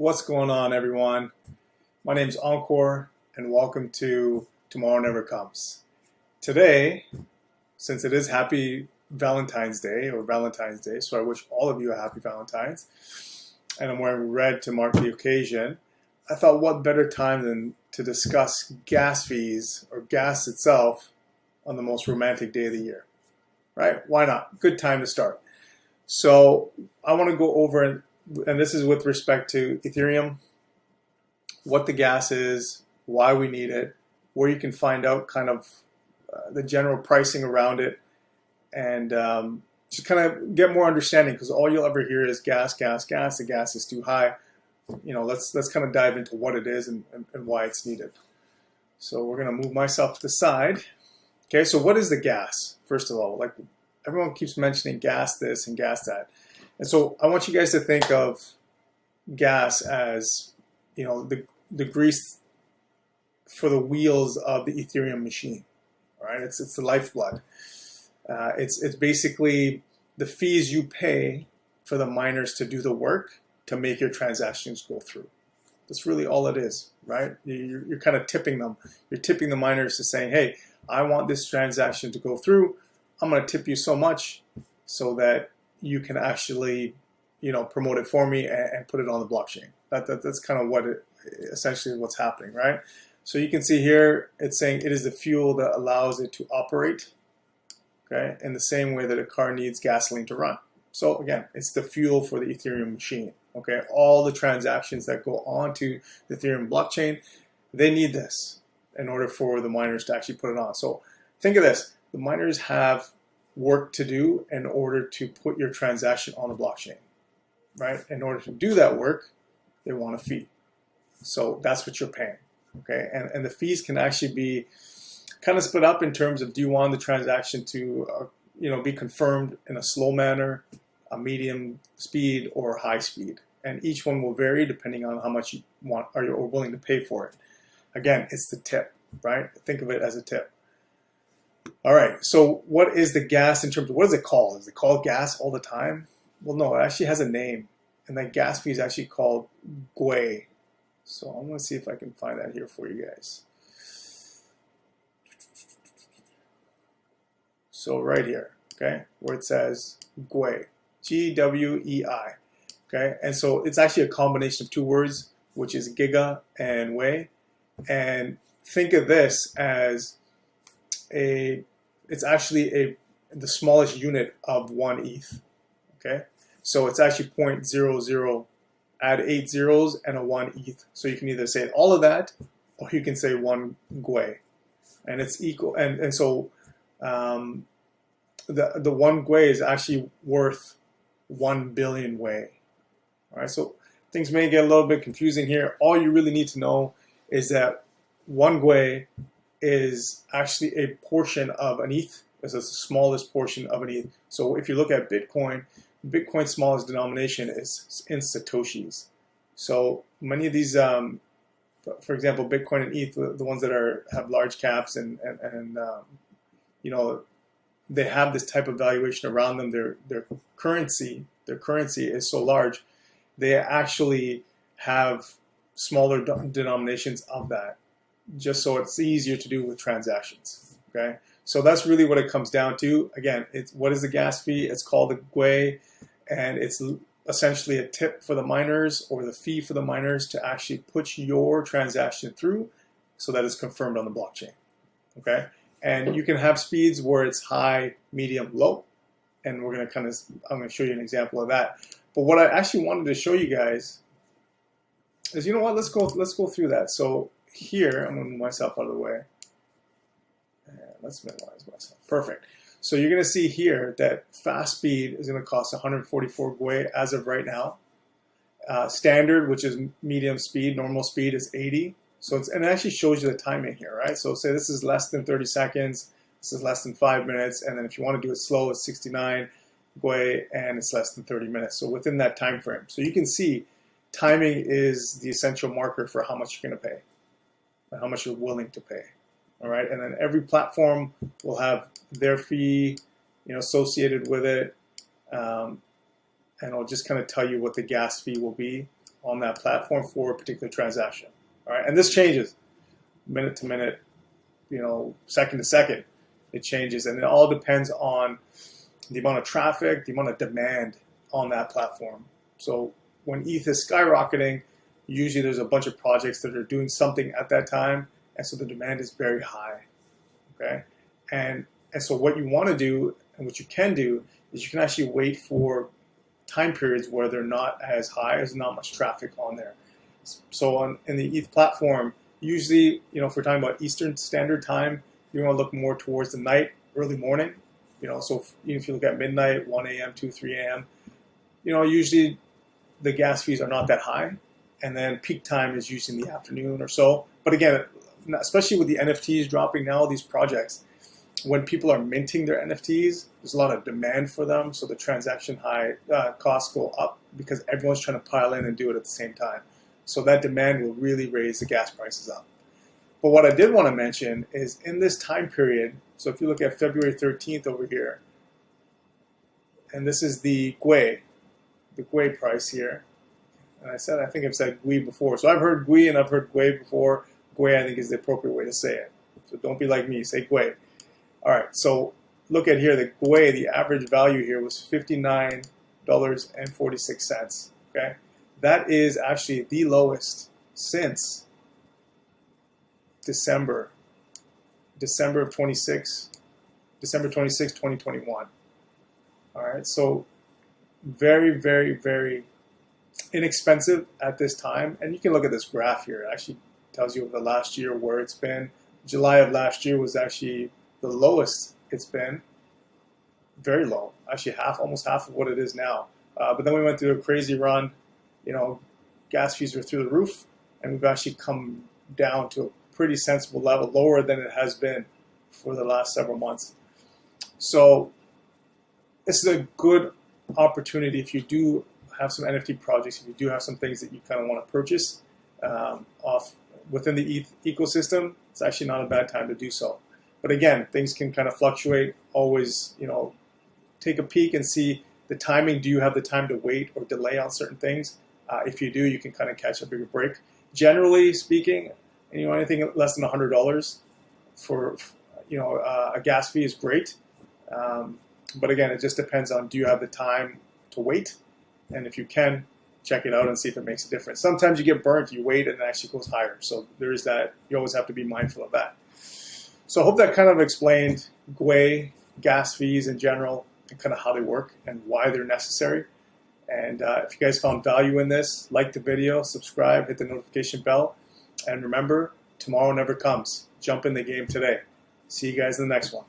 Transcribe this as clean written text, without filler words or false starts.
What's going on, everyone? My name's Encore, and welcome to Tomorrow Never Comes. Today, since it is Happy Valentine's Day, so I wish all of you a happy Valentine's, and I'm wearing red to mark the occasion, I thought what better time than to discuss gas fees, or gas itself, on the most romantic day of the year, right? Why not? Good time to start. So I want to go over, and this is with respect to Ethereum, what the gas is, why we need it, where you can find out kind of the general pricing around it, and just kind of get more understanding, because all you'll ever hear is gas, gas, gas. The gas is too high. You know, let's kind of dive into what it is and why it's needed. So we're going to move myself to the side. Okay, so what is the gas? First of all, like everyone keeps mentioning gas this and gas that. And so I want you guys to think of gas as, you know, the grease for the wheels of the Ethereum machine. All right, it's the lifeblood. It's basically the fees you pay for the miners to do the work to make your transactions go through. That's really all it is, right? You're kind of tipping them. You're tipping the miners to saying, hey, I want this transaction to go through. I'm going to tip you so much so that you can actually, you know, promote it for me and put it on the blockchain. That's kind of what essentially what's happening, right? So you can see here, it's saying it is the fuel that allows it to operate, okay, in the same way that a car needs gasoline to run. So again, it's the fuel for the Ethereum machine, okay? All the transactions that go onto the Ethereum blockchain, they need this in order for the miners to actually put it on. So think of this, the miners have work to do in order to put your transaction on the blockchain, right? In order to do that work, they want a fee. So that's what you're paying, okay? And the fees can actually be kind of split up in terms of, do you want the transaction to you know, be confirmed in a slow manner, a medium speed, or high speed? And each one will vary depending on how much you want or you're willing to pay for it. Again, it's the tip, right? Think of it as a tip. All right, so what is the gas in terms of, what is it called? Is it called gas all the time? Well, no, it actually has a name, and that gas fee is actually called GUE. So I'm going to see if I can find that here for you guys. So right here, okay, where it says GUE, G-W-E-I, okay? And so it's actually a combination of two words, which is giga and way. And think of this as it's actually the smallest unit of 1 ETH, okay? So it's actually 0.00, add 8 zeros and a 1 ETH. So you can either say all of that, or you can say 1 GUE. And it's equal, and so the 1 GUE is actually worth 1 billion WEI. All right, so things may get a little bit confusing here. All you really need to know is that 1 GUE is actually a portion of an ETH. It's the smallest portion of an ETH. So if you look at Bitcoin, Bitcoin's smallest denomination is in Satoshis. So many of these, for example, Bitcoin and ETH, the ones that have large caps and you know, they have this type of valuation around them. Their currency is so large, they actually have smaller denominations of that, just so it's easier to do with transactions, okay? So that's really what it comes down to. Again, what is the gas fee? It's called the GUE, and it's essentially a tip for the miners, or the fee for the miners to actually put your transaction through so that it's confirmed on the blockchain, okay? And you can have speeds where it's high, medium, low, and I'm going to show you an example of that. But what I actually wanted to show you guys is, you know what, let's go through that. So here, I'm going to move myself out of the way. And let's minimize myself. Perfect. So you're going to see here that fast speed is going to cost 144 GUE as of right now. Standard, which is medium speed, normal speed is 80. So and it actually shows you the timing here, right? So say this is less than 30 seconds, this is less than 5 minutes, and then if you want to do it slow, it's 69 GUE, and it's less than 30 minutes. So within that time frame. So you can see timing is the essential marker for how much you're going to pay, and how much you're willing to pay. All right, and then every platform will have their fee, you know, associated with it, and I'll just kind of tell you what the gas fee will be. on that platform for a particular transaction. All right, and this changes minute to minute, second to second. It changes, and it all depends on the amount of traffic, the amount of demand on that platform. So when ETH is skyrocketing, usually there's a bunch of projects that are doing something at that time, and so the demand is very high. Okay, and so what you want to do, and what you can do, is you can actually wait for time periods where they're not as high, there's not much traffic on there. So in the ETH platform, usually, if we're talking about Eastern Standard Time, you want to look more towards the night, early morning. So if you look at midnight, 1 a.m., 2, 3 a.m., usually the gas fees are not that high. And then peak time is usually in the afternoon or so. But again, especially with the NFTs dropping now, these projects, when people are minting their NFTs, there's a lot of demand for them. So the transaction costs go up because everyone's trying to pile in and do it at the same time. So that demand will really raise the gas prices up. But what I did want to mention is in this time period, so if you look at February 13th over here, and this is the GUI price here. And I think I've said GUI before. So I've heard GUI and I've heard GUI before. GUI, I think, is the appropriate way to say it. So don't be like me, say GUI. All right, so look at here, the GUI, the average value here was $59.46, okay? That is actually the lowest since December of 26, 2021. All right, so very, very, very inexpensive at this time. And you can look at this graph here. It actually tells you over the last year where it's been. July of last year was actually the lowest it's been. Very low, actually almost half of what it is now. But then we went through a crazy run. Gas fees were through the roof, and we've actually come down to a pretty sensible level, lower than it has been for the last several months. So this is a good opportunity if you do have some NFT projects, if you do have some things that you kind of want to purchase off within the ETH ecosystem. It's actually not a bad time to do so. But again, things can kind of fluctuate. Always, take a peek and see the timing. Do you have the time to wait or delay on certain things? If you do, you can kind of catch a bigger break. Generally speaking, anything less than $100 for a gas fee is great. But again, it just depends on, do you have the time to wait? And if you can, check it out and see if it makes a difference. Sometimes you get burnt, you wait, and it actually goes higher. So there is that. You always have to be mindful of that. So I hope that kind of explained GUI, gas fees in general, and kind of how they work and why they're necessary. And if you guys found value in this, like the video, subscribe, hit the notification bell. And remember, tomorrow never comes. Jump in the game today. See you guys in the next one.